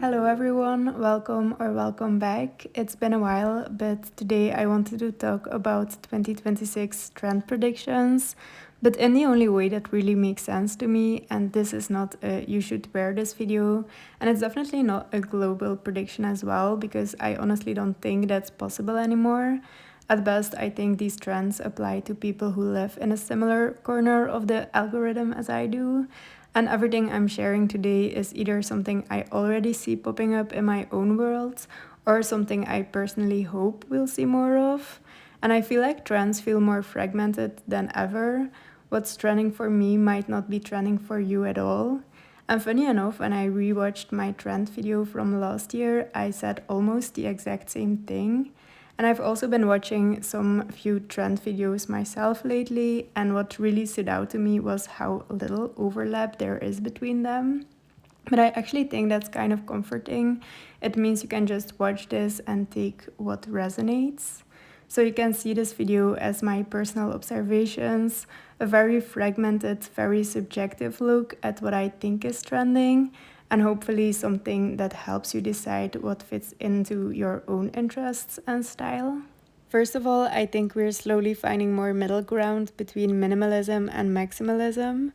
Hello everyone, welcome back. It's been a while, but today I wanted to talk about 2026 trend predictions, but in the only way that really makes sense to me. And this is not a you should wear this video, and it's definitely not a global prediction as well, because I honestly don't think that's possible anymore. At best, I think these trends apply to people who live in a similar corner of the algorithm as I do. And everything I'm sharing today is either something I already see popping up in my own world or something I personally hope we'll see more of. And I feel like trends feel more fragmented than ever. What's trending for me might not be trending for you at all. And funny enough, when I rewatched my trend video from last year, I said almost the exact same thing. And I've also been watching some few trend videos myself lately, and what really stood out to me was how little overlap there is between them. But I actually think that's kind of comforting. It means you can just watch this and take what resonates. So you can see this video as my personal observations, a very fragmented, very subjective look at what I think is trending, and hopefully something that helps you decide what fits into your own interests and style. First of all, I think we're slowly finding more middle ground between minimalism and maximalism.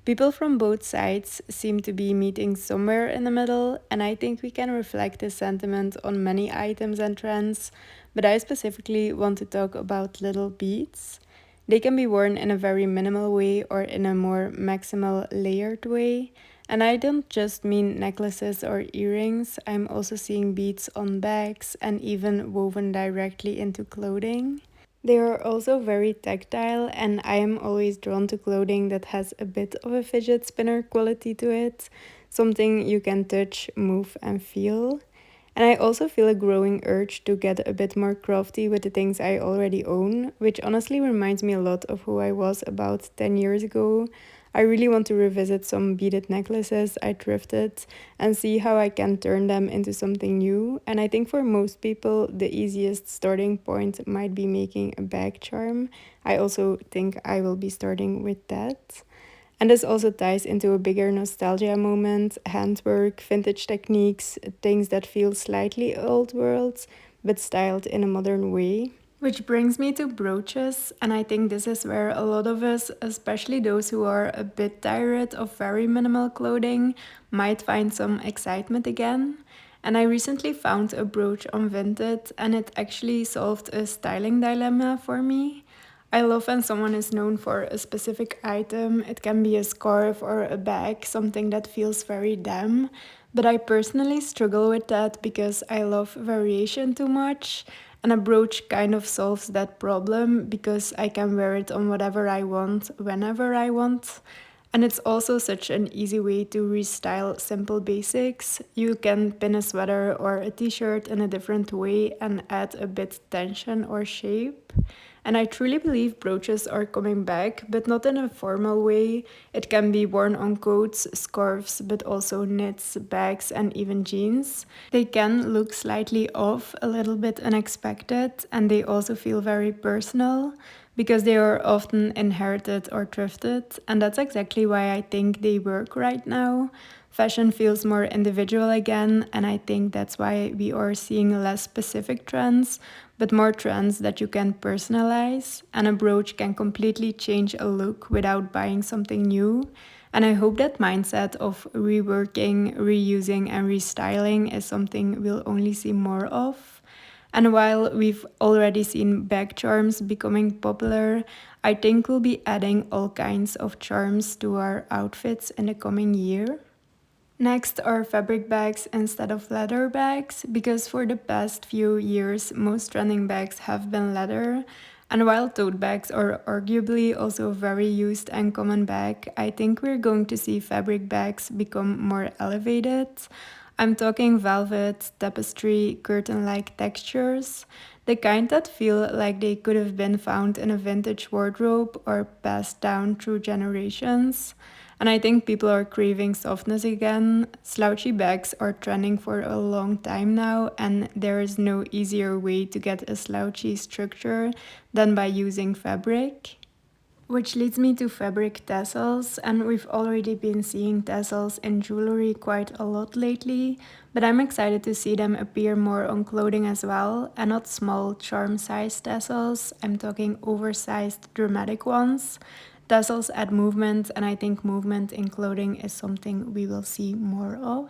People from both sides seem to be meeting somewhere in the middle, and I think we can reflect this sentiment on many items and trends, but I specifically want to talk about little beads. They can be worn in a very minimal way or in a more maximal layered way. And I don't just mean necklaces or earrings, I'm also seeing beads on bags and even woven directly into clothing. They are also very tactile, and I am always drawn to clothing that has a bit of a fidget spinner quality to it, something you can touch, move, and feel. And I also feel a growing urge to get a bit more crafty with the things I already own, which honestly reminds me a lot of who I was about 10 years ago. I really want to revisit some beaded necklaces I thrifted and see how I can turn them into something new. And I think for most people, the easiest starting point might be making a bag charm. I also think I will be starting with that. And this also ties into a bigger nostalgia moment, handwork, vintage techniques, things that feel slightly old world, but styled in a modern way. Which brings me to brooches, and I think this is where a lot of us, especially those who are a bit tired of very minimal clothing, might find some excitement again. And I recently found a brooch on Vinted, and it actually solved a styling dilemma for me. I love when someone is known for a specific item. It can be a scarf or a bag, something that feels very them. But I personally struggle with that because I love variation too much. And a brooch kind of solves that problem because I can wear it on whatever I want, whenever I want. And it's also such an easy way to restyle simple basics. You can pin a sweater or a t-shirt in a different way and add a bit tension or shape. And I truly believe brooches are coming back, but not in a formal way. It can be worn on coats, scarves, but also knits, bags, and even jeans. They can look slightly off, a little bit unexpected, and they also feel very personal because they are often inherited or thrifted, and that's exactly why I think they work right now. Fashion feels more individual again, and I think that's why we are seeing less specific trends, but more trends that you can personalize, and a brooch can completely change a look without buying something new. And I hope that mindset of reworking, reusing, and restyling is something we'll only see more of. And while we've already seen bag charms becoming popular, I think we'll be adding all kinds of charms to our outfits in the coming year. Next are fabric bags instead of leather bags, because for the past few years, most trending bags have been leather. And while tote bags are arguably also a very used and common bag, I think we're going to see fabric bags become more elevated. I'm talking velvet, tapestry, curtain-like textures, the kind that feel like they could have been found in a vintage wardrobe or passed down through generations. And I think people are craving softness again. Slouchy bags are trending for a long time now, and there is no easier way to get a slouchy structure than by using fabric. Which leads me to fabric tassels, and we've already been seeing tassels in jewelry quite a lot lately, but I'm excited to see them appear more on clothing as well, and not small charm-sized tassels. I'm talking oversized dramatic ones. Tassels add movement, and I think movement in clothing is something we will see more of.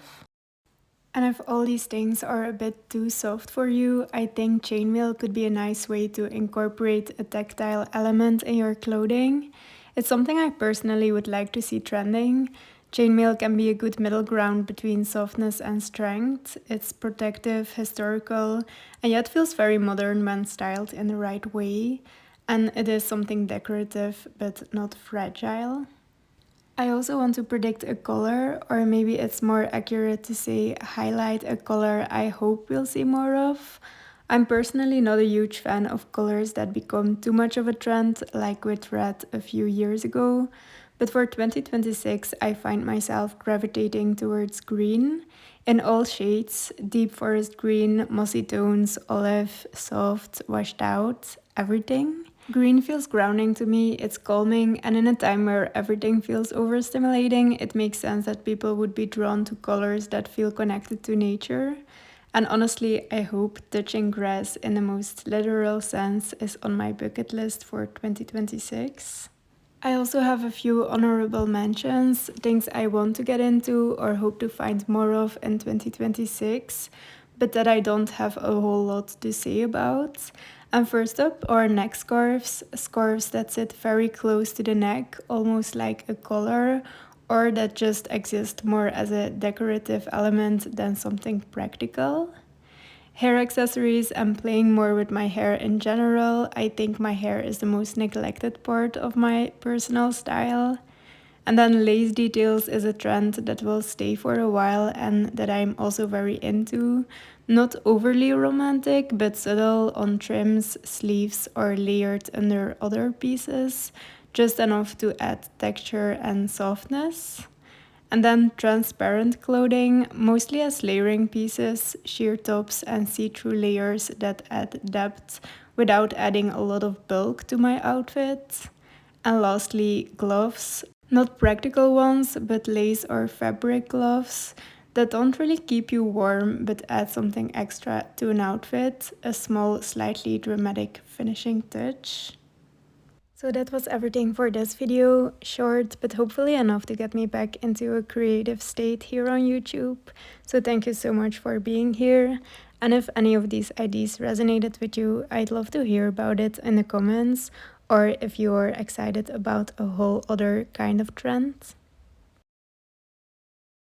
And if all these things are a bit too soft for you, I think chainmail could be a nice way to incorporate a tactile element in your clothing. It's something I personally would like to see trending. Chainmail can be a good middle ground between softness and strength. It's protective, historical, and yet feels very modern when styled in the right way. And it is something decorative but not fragile. I also want to predict a color, or maybe it's more accurate to say highlight a color I hope we'll see more of. I'm personally not a huge fan of colors that become too much of a trend, like with red a few years ago. But for 2026, I find myself gravitating towards green in all shades: deep forest green, mossy tones, olive, soft, washed out, everything. Green feels grounding to me, it's calming, and in a time where everything feels overstimulating, it makes sense that people would be drawn to colors that feel connected to nature. And honestly, I hope touching grass in the most literal sense is on my bucket list for 2026. I also have a few honorable mentions, things I want to get into or hope to find more of in 2026, but that I don't have a whole lot to say about. And first up are neck scarves, scarves that sit very close to the neck, almost like a collar, or that just exist more as a decorative element than something practical. Hair accessories and playing more with my hair in general. I think my hair is the most neglected part of my personal style. And then lace details is a trend that will stay for a while and that I'm also very into. Not overly romantic, but subtle on trims, sleeves, or layered under other pieces, just enough to add texture and softness. And then transparent clothing, mostly as layering pieces, sheer tops, and see through layers that add depth without adding a lot of bulk to my outfit. And lastly, gloves. Not practical ones, but lace or fabric gloves that don't really keep you warm but add something extra to an outfit, a small, slightly dramatic finishing touch. So that was everything for this video, short but hopefully enough to get me back into a creative state here on YouTube. So thank you so much for being here. And if any of these ideas resonated with you, I'd love to hear about it in the comments, or if you're excited about a whole other kind of trend.